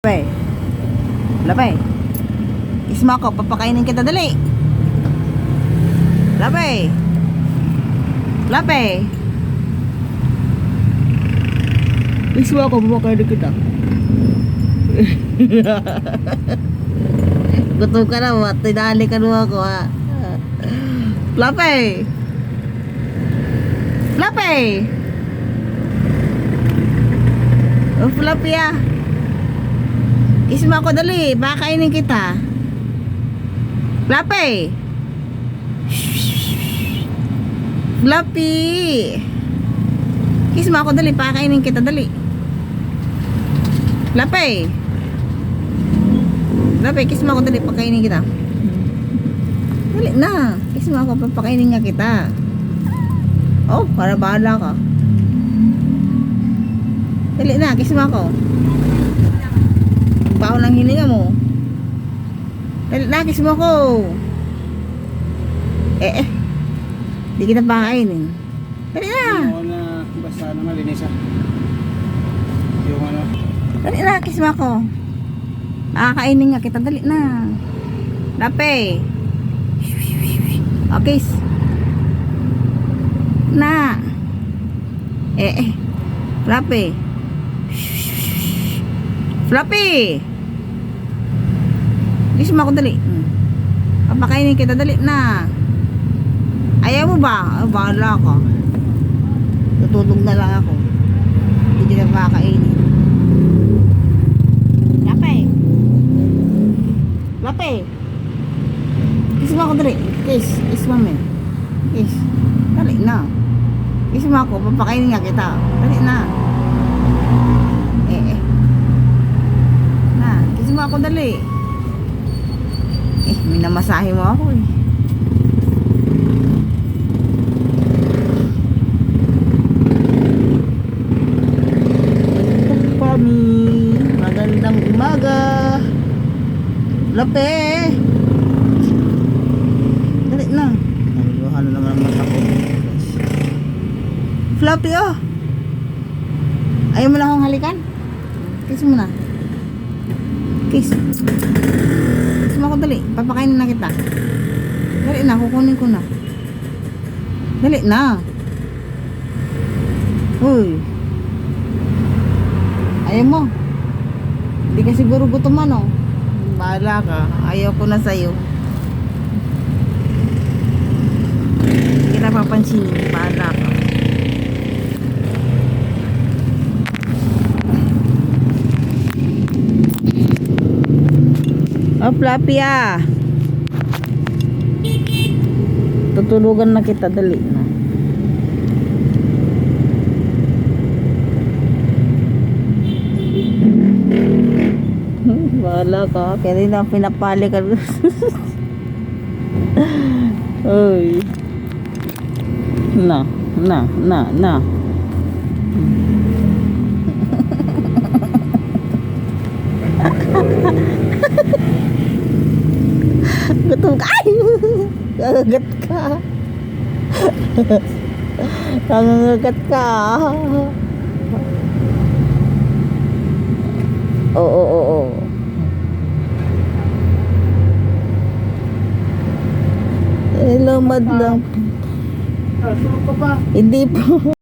Labay. Labay. Isma ko, papakainin kita dali. Labay. Labay. Isma ko, papakainin kita. Gutom ka na, tinali ka naman ako ha. Labay. Labay. Oh, Fluffy ah. Isma ko dali, baka kainin kita. Fluffy. Fluffy. Isma ko dali, baka kainin kita dali. Fluffy. Fluffy, kisma ko dali, pakainin kita. Dali na. Kisma ko, papakainin nga kita. Oh, para bahala ka. Dali na, kisma ko. Baho ng hininga mo. Dali na, kisma ko. Di kita pakainin. Dali na. Yung na basta na malinis ah. Yung ano. Dali na, kisma ko. Kainin nga kita, dali na. Lape. Okay. Na. Lape. Fluffy. Kisma ko dali. Papakainin kita, dali na. Ayaw mo ba? Bahala ka. Tutulog na lang ako. Hindi kita makakainin. Lape. Lape. Kisma ko dali. Kiss mami. Kiss. Dali na. Kisma ko, papakainin nga kita. Dali na. Na, kisma ko dali. Minamasahe mo ako eh. Magandang umaga. Lape. Dali na. Naluluhan na naman ang mata ko. Fluffy oh. Ayaw mo na akong halikan? Kiss mo na. Kiss. Kiss mo ako dali. Papakainin na kita. Dali na. Kukunin ko na. Dali na. Uy. Ayaw mo. Hindi ka siguro gutom ano. Bahala ka. Ayaw ko na sa'yo. Hindi kita papansinin. Bahala ka. Oh, Fluffy ah. Tutulugan na kita, dali na. Bahala ka. Kaya rin ang pinapali ka. Uy. Na. Gutom ka. Ay! Kagagat ka. Kagagat ka. Oo. Hello, madlang. Tulog ka pa. Hindi po.